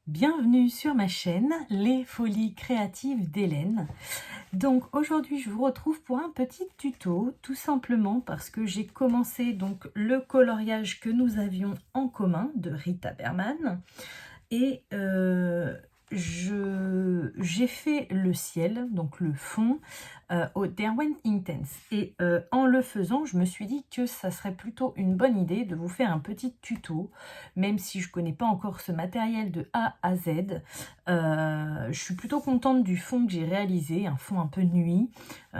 Bienvenue sur ma chaîne Les Folies Créatives d'Hélène. Donc aujourd'hui je vous retrouve pour un petit tuto, tout simplement parce que j'ai commencé donc le coloriage que nous avions en commun de Rita Berman et j'ai fait le ciel, donc le fond, au Derwent Intense. Et en le faisant, je me suis dit que ça serait plutôt une bonne idée de vous faire un petit tuto, même si je ne connais pas encore ce matériel de A à Z. Je suis plutôt contente du fond que j'ai réalisé, un fond un peu nuit.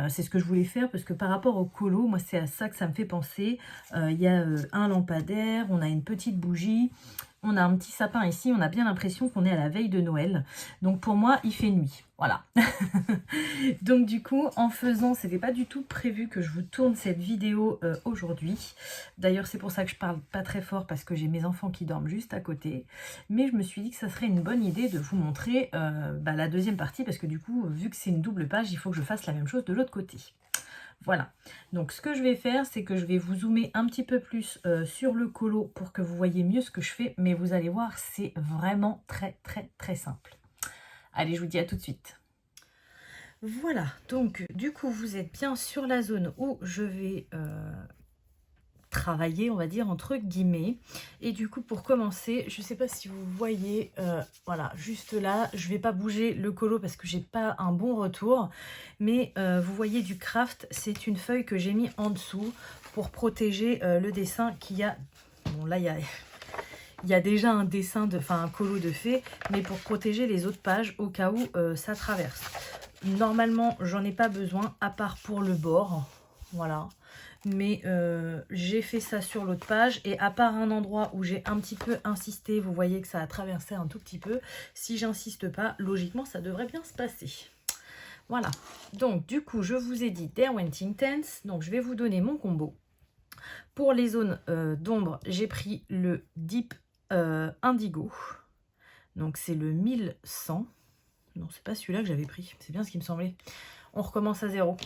C'est ce que je voulais faire parce que par rapport au colo, moi c'est à ça que ça me fait penser. Il y a un lampadaire, on a une petite bougie. On a un petit sapin ici, on a bien l'impression qu'on est à la veille de Noël. Donc pour moi, il fait nuit. Voilà. Donc du coup, en faisant, c'était pas du tout prévu que je vous tourne cette vidéo aujourd'hui. D'ailleurs, c'est pour ça que je parle pas très fort parce que j'ai mes enfants qui dorment juste à côté. Mais je me suis dit que ça serait une bonne idée de vous montrer la deuxième partie parce que du coup, vu que c'est une double page, il faut que je fasse la même chose de l'autre côté. Voilà, donc ce que je vais faire, c'est que je vais vous zoomer un petit peu plus sur le colo pour que vous voyez mieux ce que je fais, mais vous allez voir, c'est vraiment très simple. Allez, je vous dis à tout de suite. Voilà, donc du coup, vous êtes bien sur la zone où je vais travailler, on va dire, entre guillemets. Et du coup, pour commencer, je ne sais pas si vous voyez, voilà, juste là, je vais pas bouger le colo parce que j'ai pas un bon retour, mais vous voyez du craft, c'est une feuille que j'ai mis en dessous pour protéger le dessin qu'il y a. Bon, là, il y a déjà un dessin, un colo de fée, mais pour protéger les autres pages au cas où ça traverse. Normalement, j'en ai pas besoin, à part pour le bord, voilà. Mais j'ai fait ça sur l'autre page et à part un endroit où j'ai un petit peu insisté, vous voyez que ça a traversé un tout petit peu. Si j'insiste pas, logiquement ça devrait bien se passer. Voilà, donc du coup je vous ai dit Derwent Intense, donc je vais vous donner mon combo. Pour les zones d'ombre, j'ai pris le Deep Indigo, donc c'est le 1100. Non, c'est pas celui-là que j'avais pris, c'est bien ce qui me semblait. On recommence à zéro.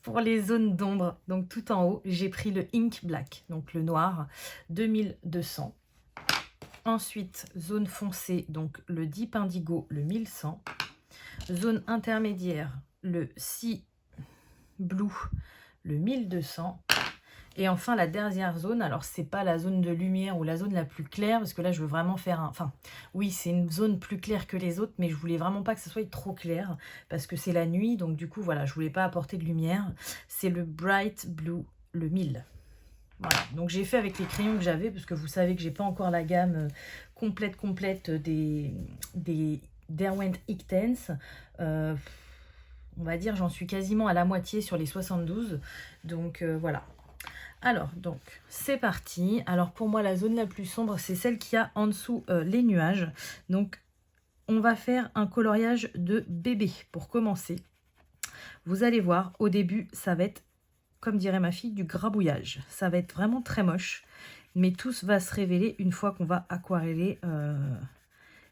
Pour les zones d'ombre, donc tout en haut, j'ai pris le Ink Black, donc le noir, 2200. Ensuite, zone foncée, donc le Deep Indigo, le 1100. Zone intermédiaire, le Sea Blue, le 1200. Et enfin, la dernière zone, alors c'est pas la zone de lumière ou la zone la plus claire, parce que là, je veux vraiment faire un... Enfin, oui, c'est une zone plus claire que les autres, mais je voulais vraiment pas que ça soit trop clair, parce que c'est la nuit, donc du coup, voilà, je voulais pas apporter de lumière. C'est le Bright Blue, le 1000. Voilà, donc j'ai fait avec les crayons que j'avais, parce que vous savez que j'ai pas encore la gamme complète des Derwent Intense. On va dire, j'en suis quasiment à la moitié sur les 72, donc voilà. Alors, donc, c'est parti. Alors, pour moi, la zone la plus sombre, c'est celle qui a en dessous les nuages. Donc, on va faire un coloriage de bébé pour commencer. Vous allez voir, au début, ça va être, comme dirait ma fille, du grabouillage. Ça va être vraiment très moche. Mais tout va se révéler une fois qu'on va aquareller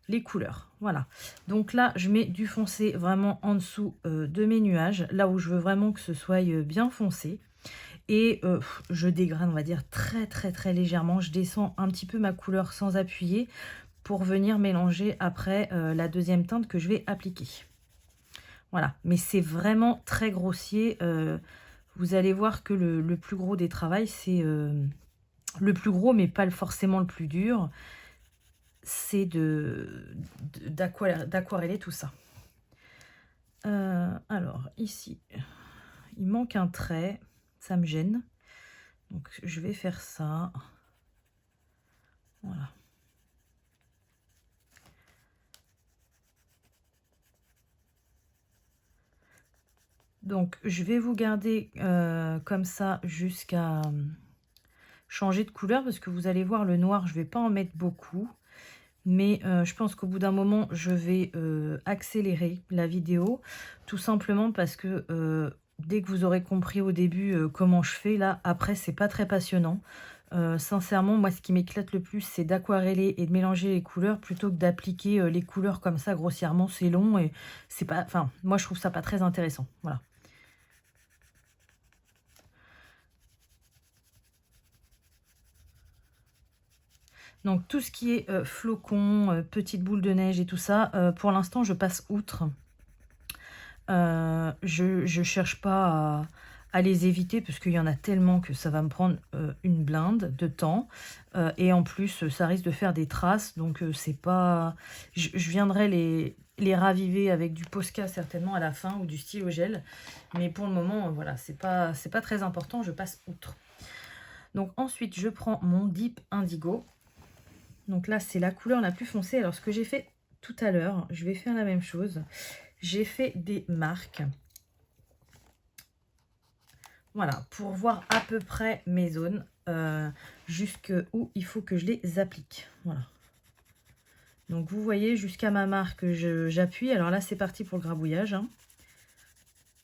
les couleurs. Voilà. Donc là, je mets du foncé vraiment en dessous de mes nuages. Là où je veux vraiment que ce soit bien foncé. Et je dégrade, on va dire, très légèrement. Je descends un petit peu ma couleur sans appuyer pour venir mélanger après la deuxième teinte que je vais appliquer. Voilà, mais c'est vraiment très grossier. Vous allez voir que le plus gros des travails, c'est le plus gros, mais pas forcément le plus dur. C'est d'aquareller tout ça. Alors, ici, il manque un trait. Ça me gêne. Donc, je vais faire ça. Voilà. Donc, je vais vous garder comme ça jusqu'à changer de couleur parce que vous allez voir le noir, je ne vais pas en mettre beaucoup. Mais je pense qu'au bout d'un moment, je vais accélérer la vidéo. Tout simplement parce que dès que vous aurez compris au début comment je fais, là, après, c'est pas très passionnant. Sincèrement, moi, ce qui m'éclate le plus, c'est d'aquareller et de mélanger les couleurs plutôt que d'appliquer les couleurs comme ça grossièrement. C'est long et c'est pas... Enfin, moi, je trouve ça pas très intéressant. Voilà. Donc tout ce qui est flocons, petites boules de neige et tout ça, pour l'instant je passe outre. Je cherche pas à les éviter parce qu'il y en a tellement que ça va me prendre une blinde de temps. Et en plus, ça risque de faire des traces. Donc c'est pas. Je viendrai les raviver avec du Posca certainement à la fin ou du stylo gel. Mais pour le moment, voilà, c'est pas très important. Je passe outre. Donc ensuite, je prends mon Deep Indigo. Donc là, c'est la couleur la plus foncée. Alors ce que j'ai fait tout à l'heure, je vais faire la même chose. J'ai fait des marques. Voilà, pour voir à peu près mes zones, jusque où il faut que je les applique. Voilà. Donc vous voyez, jusqu'à ma marque, j'appuie. Alors là, c'est parti pour le grabouillage, hein.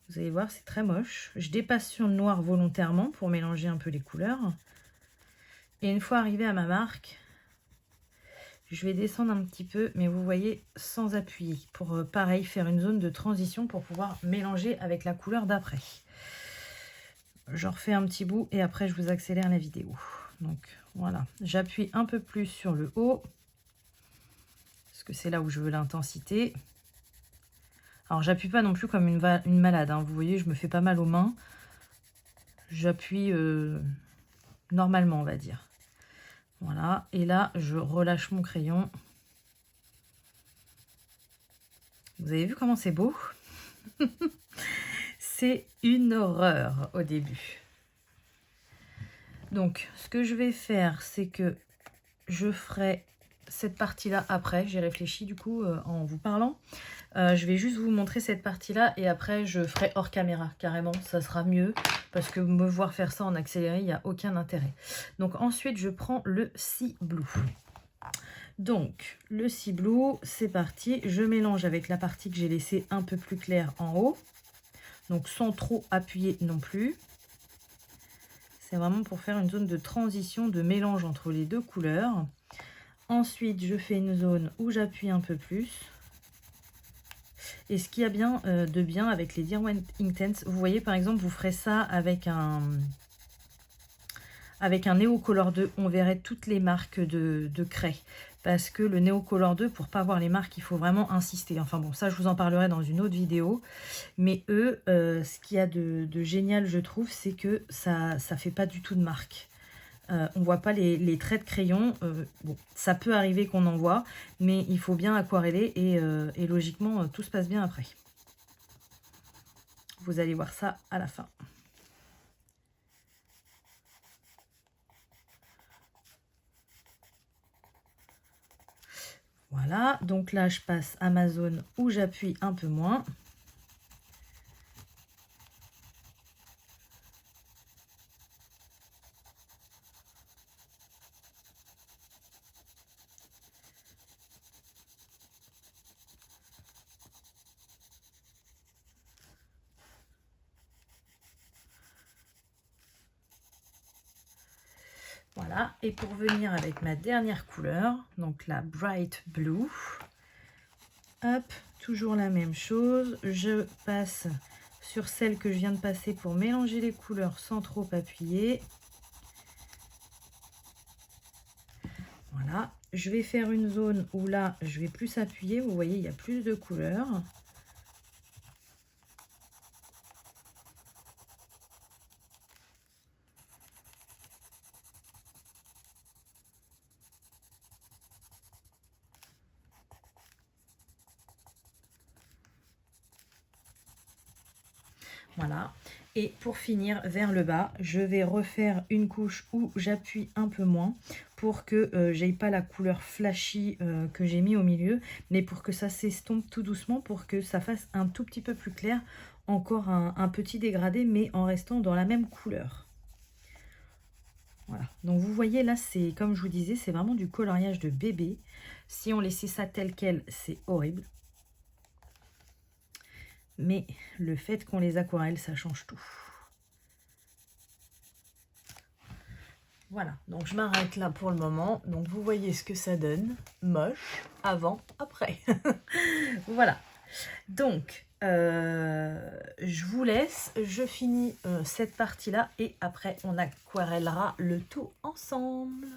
Vous allez voir, c'est très moche. Je dépasse sur le noir volontairement pour mélanger un peu les couleurs. Et une fois arrivé à ma marque, je vais descendre un petit peu, mais vous voyez, sans appuyer. Pour, pareil, faire une zone de transition pour pouvoir mélanger avec la couleur d'après. Je refais un petit bout et après, je vous accélère la vidéo. Donc, voilà. J'appuie un peu plus sur le haut. Parce que c'est là où je veux l'intensité. Alors, j'appuie pas non plus comme une malade, hein. Vous voyez, je me fais pas mal aux mains. J'appuie normalement, on va dire. Voilà. Et là, je relâche mon crayon. Vous avez vu comment c'est beau? C'est une horreur au début. Donc, ce que je vais faire, c'est que je ferai cette partie-là après. J'ai réfléchi du coup en vous parlant. Je vais juste vous montrer cette partie-là et après, je ferai hors caméra, carrément. Ça sera mieux parce que me voir faire ça en accéléré, il n'y a aucun intérêt. Donc, ensuite, je prends le Sea Blue. Donc, le Sea Blue, c'est parti. Je mélange avec la partie que j'ai laissée un peu plus claire en haut. Donc, sans trop appuyer non plus. C'est vraiment pour faire une zone de transition, de mélange entre les deux couleurs. Ensuite, je fais une zone où j'appuie un peu plus. Et ce qu'il y a bien de bien avec les Derwent Inktense, vous voyez par exemple, vous ferez ça avec un Neo Color 2, on verrait toutes les marques de craie. Parce que le Neo Color 2, pour pas voir les marques, il faut vraiment insister. Enfin bon, ça je vous en parlerai dans une autre vidéo. Mais eux, ce qu'il y a de génial, je trouve, c'est que ça fait pas du tout de marque. On voit pas les traits de crayon. Bon, ça peut arriver qu'on en voit, mais il faut bien aquareller et logiquement, tout se passe bien après. Vous allez voir ça à la fin. Voilà, donc là, je passe à ma zone où j'appuie un peu moins. Voilà, et pour venir avec ma dernière couleur, donc la Bright Blue, hop, toujours la même chose, je passe sur celle que je viens de passer pour mélanger les couleurs sans trop appuyer. Voilà, je vais faire une zone où là, je vais plus appuyer, vous voyez, il y a plus de couleurs. Voilà, et pour finir vers le bas, je vais refaire une couche où j'appuie un peu moins pour que j'aie pas la couleur flashy que j'ai mis au milieu, mais pour que ça s'estompe tout doucement, pour que ça fasse un tout petit peu plus clair, encore un petit dégradé, mais en restant dans la même couleur. Voilà, donc vous voyez là, c'est comme je vous disais, c'est vraiment du coloriage de bébé. Si on laissait ça tel quel, c'est horrible. Mais le fait qu'on les aquarelle, ça change tout. Voilà, donc je m'arrête là pour le moment. Donc vous voyez ce que ça donne. Moche, avant, après. Voilà. Donc, je vous laisse. Je finis cette partie-là et après, on aquarellera le tout ensemble.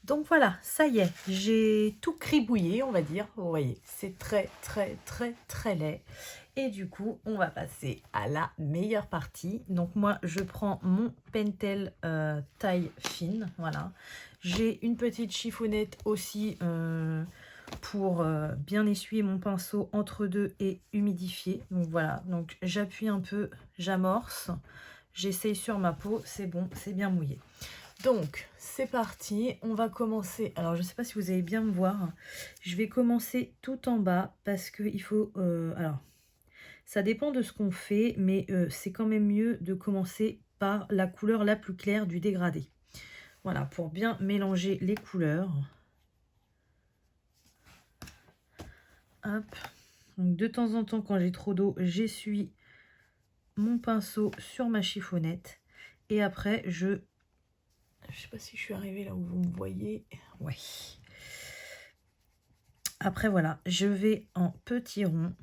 Donc voilà, ça y est, j'ai tout cribouillé, on va dire. Vous voyez, c'est très, très, très, très laid. Et du coup, on va passer à la meilleure partie. Donc moi, je prends mon Pentel taille fine, voilà. J'ai une petite chiffonnette aussi pour bien essuyer mon pinceau entre deux et humidifier. Donc voilà, donc j'appuie un peu, j'amorce, j'essaye sur ma peau, c'est bon, c'est bien mouillé. Donc, c'est parti, on va commencer. Alors, je ne sais pas si vous allez bien me voir. Je vais commencer tout en bas parce qu'il faut... alors, ça dépend de ce qu'on fait, mais c'est quand même mieux de commencer par la couleur la plus claire du dégradé. Voilà, pour bien mélanger les couleurs. Hop. Donc, de temps en temps, quand j'ai trop d'eau, j'essuie mon pinceau sur ma chiffonnette. Et après, je sais pas si je suis arrivée là où vous me voyez. Ouais. Après, voilà, je vais en petits ronds.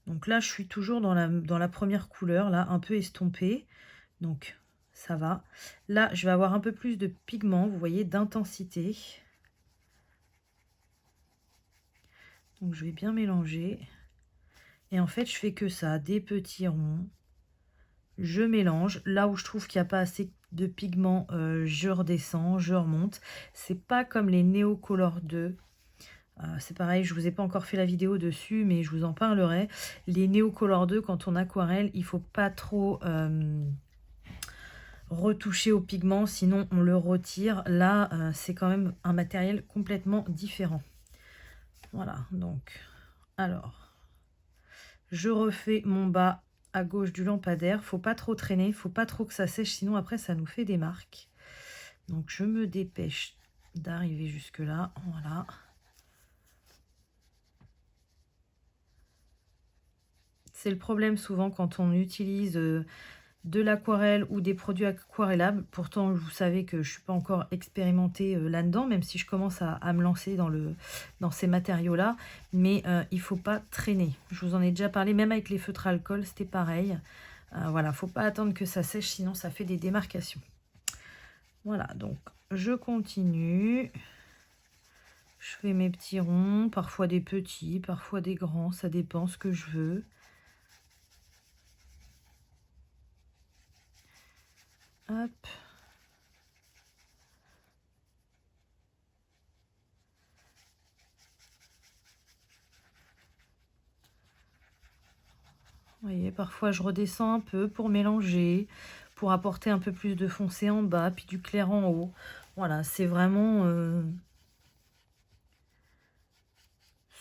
Donc là, je suis toujours dans la première couleur, là, un peu estompée. Donc, ça va. Là, je vais avoir un peu plus de pigment, vous voyez, d'intensité. Donc, je vais bien mélanger. Et en fait, je fais que ça, des petits ronds. Je mélange. Là où je trouve qu'il n'y a pas assez de pigment, je redescends, je remonte. C'est pas comme les Neocolor 2. C'est pareil, je vous ai pas encore fait la vidéo dessus, mais je vous en parlerai. Les Neocolor 2, quand on aquarelle, il faut pas trop retoucher au pigment, sinon on le retire. Là, c'est quand même un matériel complètement différent. Voilà, donc, alors, je refais mon bas à gauche du lampadaire. Faut pas trop traîner, faut pas trop que ça sèche, sinon après ça nous fait des marques. Donc, je me dépêche d'arriver jusque là, voilà. C'est le problème souvent quand on utilise de l'aquarelle ou des produits aquarellables. Pourtant, vous savez que je ne suis pas encore expérimentée là-dedans, même si je commence à me lancer dans ces matériaux-là. Mais il ne faut pas traîner. Je vous en ai déjà parlé, même avec les feutres à alcool, c'était pareil. Voilà, il ne faut pas attendre que ça sèche, sinon ça fait des démarcations. Voilà, donc je continue. Je fais mes petits ronds, parfois des petits, parfois des grands, ça dépend ce que je veux. Hop. Vous voyez, parfois je redescends un peu pour mélanger, pour apporter un peu plus de foncé en bas, puis du clair en haut. Voilà, c'est vraiment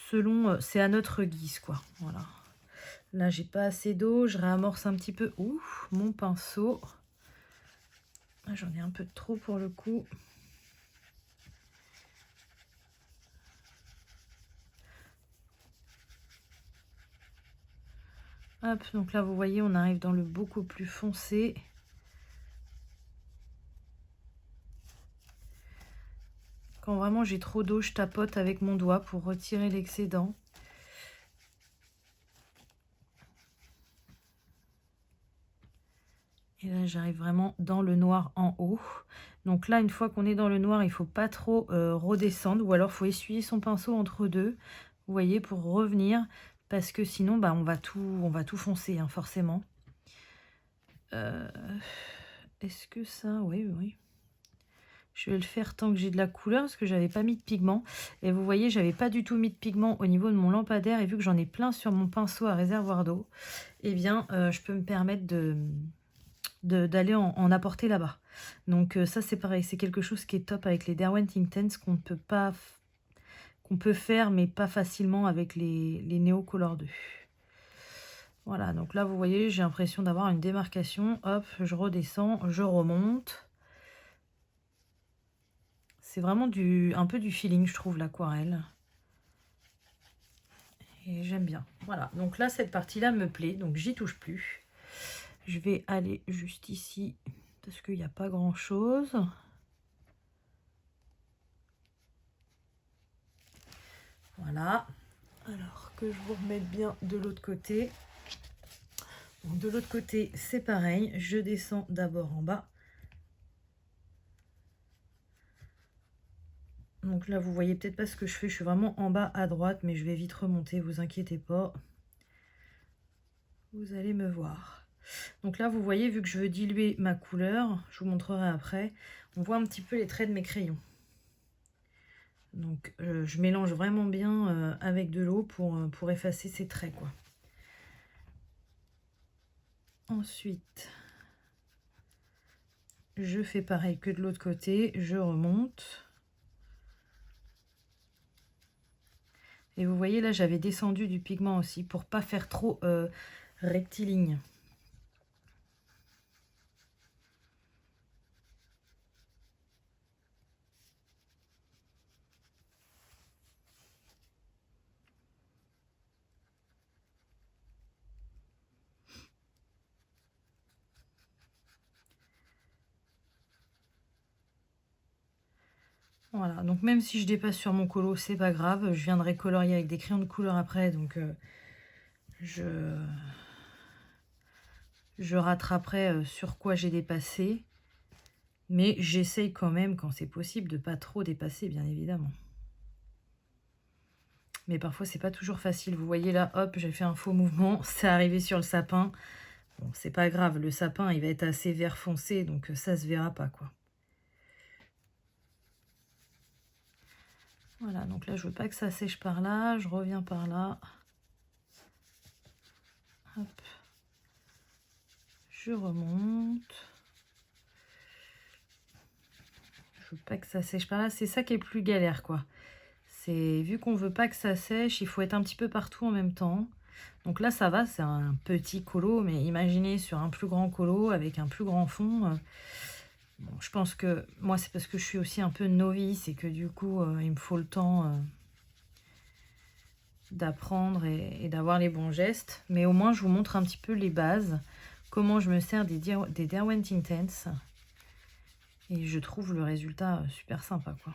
selon, c'est à notre guise, quoi. Voilà. Là, j'ai pas assez d'eau, je réamorce un petit peu. Ouf, mon pinceau. J'en ai un peu trop pour le coup. Hop, donc là, vous voyez, on arrive dans le beaucoup plus foncé. Quand vraiment j'ai trop d'eau, je tapote avec mon doigt pour retirer l'excédent. Et là, j'arrive vraiment dans le noir en haut. Donc là, une fois qu'on est dans le noir, il ne faut pas trop redescendre. Ou alors, il faut essuyer son pinceau entre deux. Vous voyez, pour revenir. Parce que sinon, bah, on va tout foncer, hein, forcément. Est-ce que ça... Oui, oui. Je vais le faire tant que j'ai de la couleur, parce que j'avais pas mis de pigment. Et vous voyez, j'avais pas du tout mis de pigment au niveau de mon lampadaire. Et vu que j'en ai plein sur mon pinceau à réservoir d'eau, eh bien, je peux me permettre d'aller en apporter là-bas. Donc ça c'est pareil, c'est quelque chose qui est top avec les Derwent Intense qu'on peut faire mais pas facilement avec les Neocolor 2. Voilà, donc là vous voyez, j'ai l'impression d'avoir une démarcation. Hop, je redescends, je remonte. C'est vraiment un peu du feeling, je trouve, l'aquarelle. Et j'aime bien. Voilà, donc là cette partie-là me plaît, donc j'y touche plus. Je vais aller juste ici parce qu'il n'y a pas grand-chose. Voilà. Alors que je vous remette bien de l'autre côté. Donc, de l'autre côté, c'est pareil. Je descends d'abord en bas. Donc là, vous voyez peut-être pas ce que je fais. Je suis vraiment en bas à droite, mais je vais vite remonter, vous inquiétez pas. Vous allez me voir. Donc là, vous voyez, vu que je veux diluer ma couleur, je vous montrerai après, on voit un petit peu les traits de mes crayons. Donc je mélange vraiment bien avec de l'eau pour effacer ces traits, quoi. Ensuite, je fais pareil que de l'autre côté, je remonte. Et vous voyez là, j'avais descendu du pigment aussi pour pas faire trop rectiligne. Voilà, donc même si je dépasse sur mon colo, c'est pas grave. Je viendrai colorier avec des crayons de couleur après, donc je rattraperai sur quoi j'ai dépassé. Mais j'essaye quand même, quand c'est possible, de pas trop dépasser, bien évidemment. Mais parfois, c'est pas toujours facile. Vous voyez là, hop, j'ai fait un faux mouvement. C'est arrivé sur le sapin. Bon, c'est pas grave. Le sapin, il va être assez vert foncé, donc ça se verra pas, quoi. Voilà, donc là, je veux pas que ça sèche par là. Je reviens par là. Hop. Je remonte. Je veux pas que ça sèche par là. C'est ça qui est plus galère, quoi. C'est vu qu'on veut pas que ça sèche, il faut être un petit peu partout en même temps. Donc là, ça va, c'est un petit colo, mais imaginez sur un plus grand colo avec un plus grand fond. Bon, je pense que moi, c'est parce que je suis aussi un peu novice et que du coup, il me faut le temps d'apprendre et d'avoir les bons gestes. Mais au moins, je vous montre un petit peu les bases, comment je me sers des Derwent Intense. Et je trouve le résultat super sympa, quoi.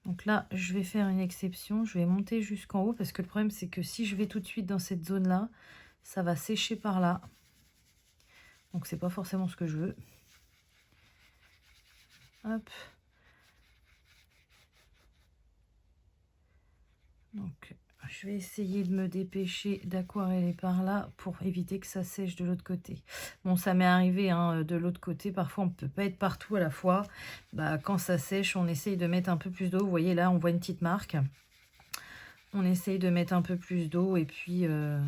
Donc là, je vais faire une exception. Je vais monter jusqu'en haut parce que le problème, c'est que si je vais tout de suite dans cette zone-là, ça va sécher par là. Donc, c'est pas forcément ce que je veux. Hop. Donc, je vais essayer de me dépêcher d'aquareller par là pour éviter que ça sèche de l'autre côté. Bon, ça m'est arrivé hein, de l'autre côté. Parfois, on ne peut pas être partout à la fois. Bah, quand ça sèche, on essaye de mettre un peu plus d'eau. Vous voyez, là, on voit une petite marque. On essaye de mettre un peu plus d'eau et puis, de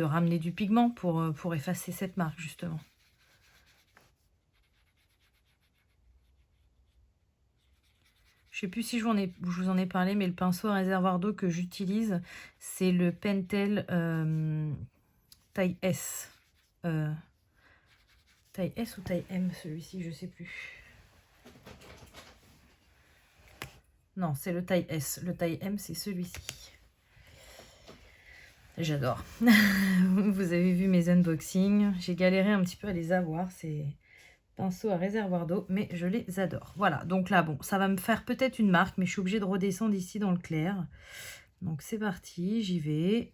ramener du pigment pour effacer cette marque, justement. Je sais plus si je vous en ai parlé, mais le pinceau à réservoir d'eau que j'utilise, c'est le Pentel taille S. Taille S ou taille M, celui-ci, je sais plus. Non, c'est le taille S. Le taille M, c'est celui-ci. J'adore. Vous avez vu mes unboxings. J'ai galéré un petit peu à les avoir, ces pinceaux à réservoir d'eau, mais je les adore. Voilà, donc là, bon, ça va me faire peut-être une marque, mais je suis obligée de redescendre ici dans le clair. Donc c'est parti, j'y vais.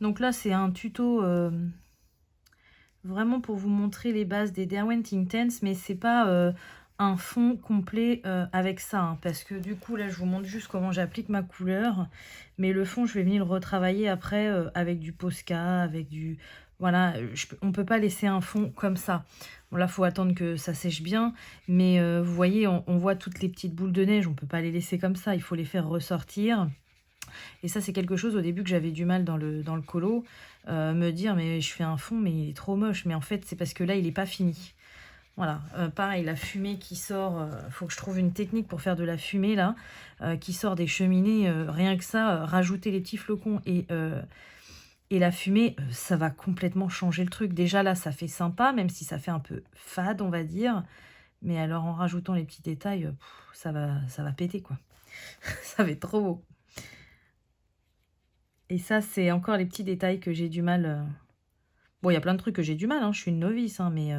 Donc là, c'est un tuto vraiment pour vous montrer les bases des Derwent Intense, mais c'est pas un fond complet avec ça, hein, parce que du coup, là, je vous montre juste comment j'applique ma couleur, mais le fond, je vais venir le retravailler après avec du Posca, avec du... Voilà, on peut pas laisser un fond comme ça. Bon, là, il faut attendre que ça sèche bien, mais vous voyez, on voit toutes les petites boules de neige, on peut pas les laisser comme ça, il faut les faire ressortir. Et ça, c'est quelque chose au début que j'avais du mal dans le colo, me dire, mais je fais un fond, mais il est trop moche. Mais en fait, c'est parce que là, il n'est pas fini. Voilà, pareil, la fumée qui sort, faut que je trouve une technique pour faire de la fumée, là, qui sort des cheminées. Rien que ça, rajouter les petits flocons et la fumée, ça va complètement changer le truc. Déjà, là, ça fait sympa, même si ça fait un peu fade, on va dire. Mais alors, en rajoutant les petits détails, ça va péter, quoi. Ça va être trop beau. Et ça, c'est encore les petits détails que j'ai du mal... Bon, il y a plein de trucs que j'ai du mal, hein, je suis une novice, hein, mais...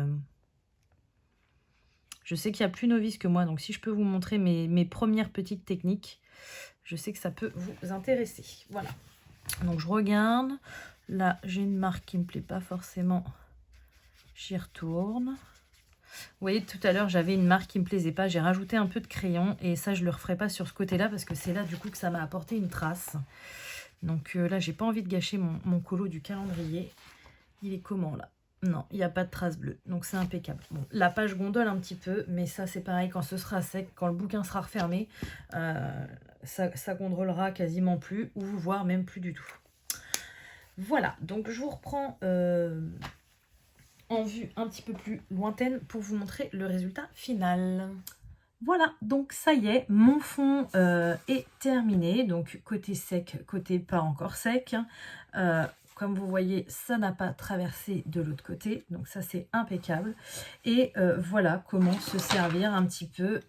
Je sais qu'il y a plus novice que moi, donc si je peux vous montrer mes premières petites techniques, je sais que ça peut vous intéresser. Voilà. Donc je regarde. Là, j'ai une marque qui ne me plaît pas forcément. J'y retourne. Vous voyez, tout à l'heure, j'avais une marque qui ne me plaisait pas. J'ai rajouté un peu de crayon et ça, je ne le referai pas sur ce côté-là parce que c'est là, du coup, que ça m'a apporté une trace. Donc là, j'ai pas envie de gâcher mon colo du calendrier. Il est comment, là? Non, il n'y a pas de trace bleue, donc c'est impeccable. Bon, la page gondole un petit peu, mais ça c'est pareil, quand ce sera sec, quand le bouquin sera refermé, ça gondolera quasiment plus, ou voire même plus du tout. Voilà, donc je vous reprends en vue un petit peu plus lointaine pour vous montrer le résultat final. Voilà, donc ça y est, mon fond est terminé, donc côté sec, côté pas encore sec. Comme vous voyez, ça n'a pas traversé de l'autre côté, donc ça c'est impeccable. Et voilà comment se servir un petit peu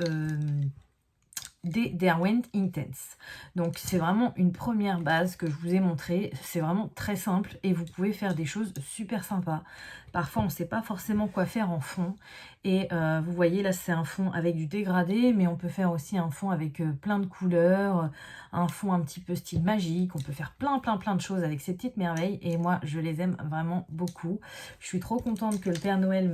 des Derwent Intense. Donc c'est vraiment une première base que je vous ai montré. C'est vraiment très simple et vous pouvez faire des choses super sympas. Parfois on ne sait pas forcément quoi faire en fond. Et vous voyez là c'est un fond avec du dégradé, mais on peut faire aussi un fond avec plein de couleurs, un fond un petit peu style magique. On peut faire plein de choses avec ces petites merveilles et moi je les aime vraiment beaucoup. Je suis trop contente que le Père Noël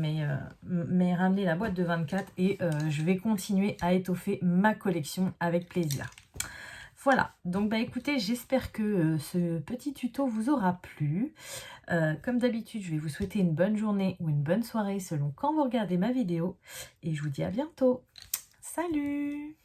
m'ait ramené la boîte de 24 et je vais continuer à étoffer ma collection avec plaisir. Voilà, donc bah écoutez, j'espère que ce petit tuto vous aura plu. Comme d'habitude, je vais vous souhaiter une bonne journée ou une bonne soirée selon quand vous regardez ma vidéo. Et je vous dis à bientôt. Salut!